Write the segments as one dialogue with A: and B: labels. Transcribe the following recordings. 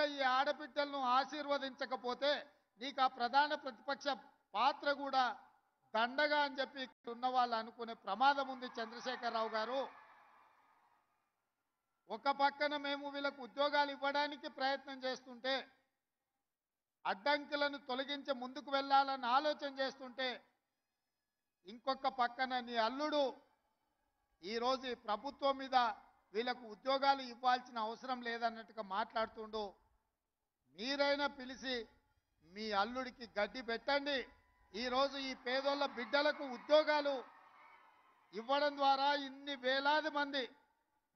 A: కనుక ఈ ఆడబిడ్డలను ఆశీర్వదించకపోతే నీకు ఆ ప్రధాన ప్రతిపక్ష పాత్ర కూడా దండగా అని చెప్పి ఇక్కడ ఉన్న వాళ్ళు అనుకునే ప్రమాదం ఉంది. చంద్రశేఖరరావు గారు, ఒక పక్కన మేము వీళ్ళకు ఉద్యోగాలు ఇవ్వడానికి ప్రయత్నం చేస్తుంటే, అడ్డంకులను తొలగించి ముందుకు వెళ్ళాలని ఆలోచన చేస్తుంటే, ఇంకొక పక్కన నీ అల్లుడు ఈరోజు ఈ ప్రభుత్వం మీద వీళ్ళకు ఉద్యోగాలు ఇవ్వాల్సిన అవసరం లేదన్నట్టుగా మాట్లాడుతుండు. మీరైనా పిలిచి మీ అల్లుడికి గడ్డి పెట్టండి. ఈరోజు ఈ పేదోళ్ళ బిడ్డలకు ఉద్యోగాలు ఇవ్వడం ద్వారా ఇన్ని వేలాది మంది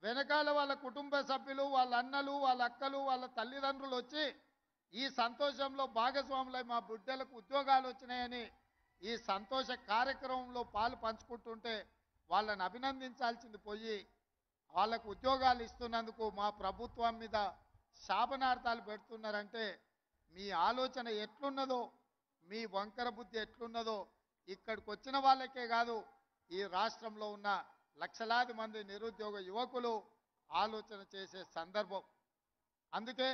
A: వెనకాల వాళ్ళ కుటుంబ సభ్యులు, వాళ్ళ అన్నలు, వాళ్ళ అక్కలు, వాళ్ళ తల్లిదండ్రులు వచ్చి ఈ సంతోషంలో భాగస్వాములై మా బిడ్డలకు ఉద్యోగాలు వచ్చినాయని ఈ సంతోష కార్యక్రమంలో పాలు పంచుకుంటుంటే వాళ్ళని అభినందించాల్సింది పోయి వాళ్ళకు ఉద్యోగాలు ఇస్తున్నందుకు మా ప్రభుత్వం మీద శాపనార్థాలు పెడుతున్నారంటే మీ ఆలోచన ఎట్లున్నదో, మీ వంకర బుద్ధి ఎట్లున్నదో ఇక్కడికి వచ్చిన వాళ్ళకే కాదు, ఈ రాష్ట్రంలో ఉన్న లక్షలాది మంది నిరుద్యోగ యువకులు ఆలోచన చేసే సందర్భం. అందుకే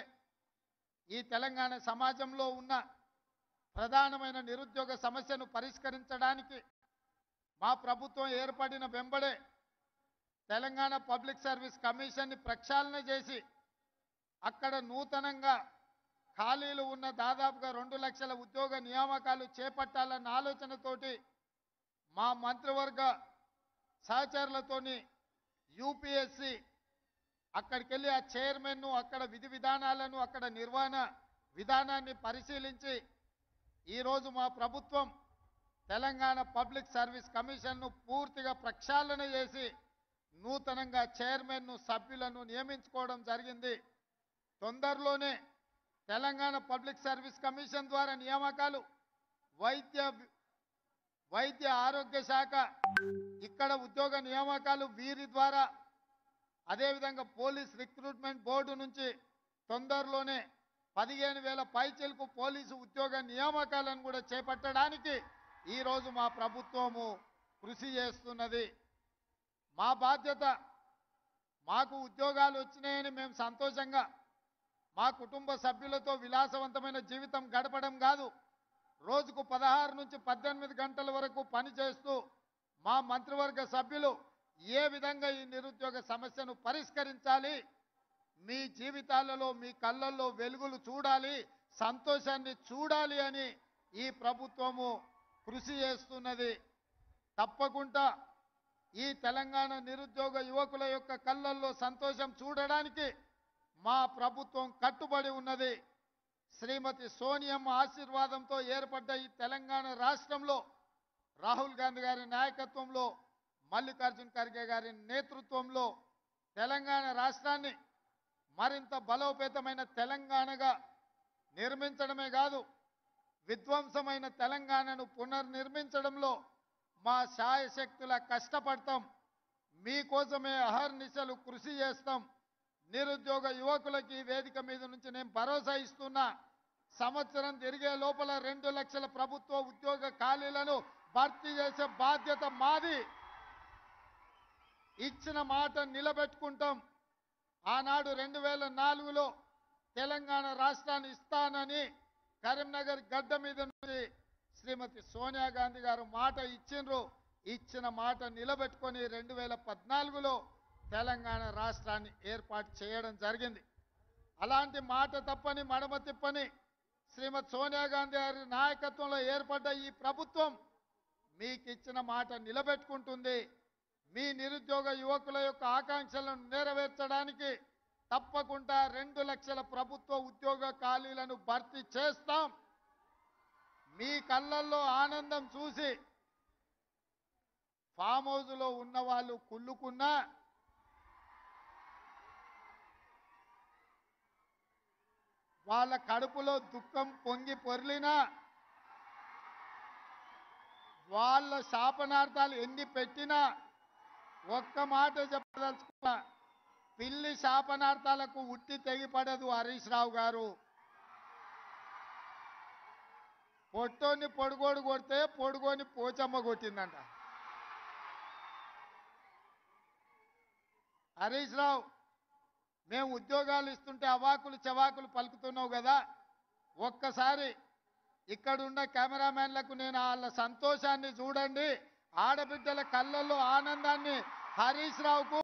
A: ఈ తెలంగాణ సమాజంలో ఉన్న ప్రధానమైన నిరుద్యోగ సమస్యను పరిష్కరించడానికి మా ప్రభుత్వం ఏర్పడిన వెంబడే తెలంగాణ పబ్లిక్ సర్వీస్ కమిషన్ని ప్రక్షాళన చేసి అక్కడ నూతనంగా ఖాళీలు ఉన్న దాదాపుగా 2 లక్షల ఉద్యోగ నియామకాలు చేపట్టాలన్న ఆలోచనతోటి మా మంత్రివర్గ సహచరులతోని యూపీఎస్సి అక్కడికి వెళ్ళి ఆ చైర్మన్ను, అక్కడ విధి విధానాలను, అక్కడ నిర్వహణ విధానాన్ని పరిశీలించి ఈరోజు మా ప్రభుత్వం తెలంగాణ పబ్లిక్ సర్వీస్ కమిషన్ను పూర్తిగా ప్రక్షాళన చేసి నూతనంగా చైర్మన్ను, సభ్యులను నియమించుకోవడం జరిగింది. తొందరలోనే తెలంగాణ పబ్లిక్ సర్వీస్ కమిషన్ ద్వారా నియామకాలు, వైద్య ఆరోగ్య శాఖ ఇక్కడ ఉద్యోగ నియామకాలు వీరి ద్వారా, అదేవిధంగా పోలీస్ రిక్రూట్మెంట్ బోర్డు నుంచి తొందరలోనే 15,000 పైచిలకు పోలీసు ఉద్యోగ నియామకాలను కూడా చేపట్టడానికి ఈరోజు మా ప్రభుత్వము కృషి చేస్తున్నది. మా బాధ్యత, మాకు ఉద్యోగాలు వచ్చినాయని మేము సంతోషంగా మా కుటుంబ సభ్యులతో విలాసవంతమైన జీవితం గడపడం కాదు, రోజుకు 16 నుంచి 18 గంటల వరకు పనిచేస్తూ మా మంత్రివర్గ సభ్యులు ఏ విధంగా ఈ నిరుద్యోగ సమస్యను పరిష్కరించాలి, మీ జీవితాలలో మీ కళ్ళల్లో వెలుగులు చూడాలి, సంతోషాన్ని చూడాలి అని ఈ ప్రభుత్వము కృషి చేస్తున్నది. తప్పకుండా ఈ తెలంగాణ నిరుద్యోగ యువకుల యొక్క కళ్ళల్లో సంతోషం చూడడానికి మా ప్రభుత్వం కట్టుబడి ఉన్నది. శ్రీమతి సోనియమ్మ ఆశీర్వాదంతో ఏర్పడ్డ ఈ తెలంగాణ రాష్ట్రంలో రాహుల్ గాంధీ గారి నాయకత్వంలో, మల్లికార్జున ఖర్గే గారి నేతృత్వంలో తెలంగాణ రాష్ట్రాన్ని మరింత బలోపేతమైన తెలంగాణగా నిర్మించడమే కాదు, విధ్వంసమైన తెలంగాణను పునర్నిర్మించడంలో మా శాయశక్తుల కష్టపడతాం. మీకోసమే అహర్నిశలు కృషి చేస్తాం. నిరుద్యోగ యువకులకి వేదిక మీద నుంచి నేను భరోసా ఇస్తున్నా, సంవత్సరం తిరిగే లోపల 2 లక్షల ప్రభుత్వ ఉద్యోగ ఖాళీలను భర్తీ చేసే బాధ్యత మాది. ఇచ్చిన మాట నిలబెట్టుకుంటాం. ఆనాడు 2004లో తెలంగాణ రాష్ట్రాన్ని ఇస్తానని కరీంనగర్ గడ్డ మీద నుంచి శ్రీమతి సోనియా గాంధీ గారు మాట ఇచ్చిండ్రు. ఇచ్చిన మాట నిలబెట్టుకొని 2014లో తెలంగాణ రాష్ట్రాన్ని ఏర్పాటు చేయడం జరిగింది. అలాంటి మాట తప్పని, మడమ తిప్పని శ్రీమతి సోనియా గాంధీ గారి నాయకత్వంలో ఏర్పడ్డ ఈ ప్రభుత్వం మీకు ఇచ్చిన మాట నిలబెట్టుకుంటుంది. మీ నిరుద్యోగ యువకుల యొక్క ఆకాంక్షలను నెరవేర్చడానికి తప్పకుండా 2 లక్షల ప్రభుత్వ ఉద్యోగ ఖాళీలను భర్తీ చేస్తాం. మీ కళ్ళల్లో ఆనందం చూసి ఫామ్ హౌస్లో ఉన్న వాళ్ళు కుళ్ళుకున్నా, వాళ్ళ కడుపులో దుఃఖం పొంగి పొర్లినా, వాళ్ళ శాపనార్థాలు ఎన్ని పెట్టినా ఒక్క మాట చెప్పదలుచుకున్నా, పిల్లి శాపనార్థాలకు ఉట్టి తెగిపడదు హరీష్ రావు గారు. పొట్టోని పొడుగోడు కొడితే పొడుగోని పోచమ్మ కొట్టిందంట. హరీష్ రావు మేము ఉద్యోగాలు ఇస్తుంటే అవాకులు చవాకులు పలుకుతున్నావు కదా, ఒక్కసారి ఇక్కడున్న కెమెరామెన్లకు నేను వాళ్ళ సంతోషాన్ని చూడండి, ఆడబిడ్డల కళ్ళల్లో ఆనందాన్ని హరీష్ రావుకు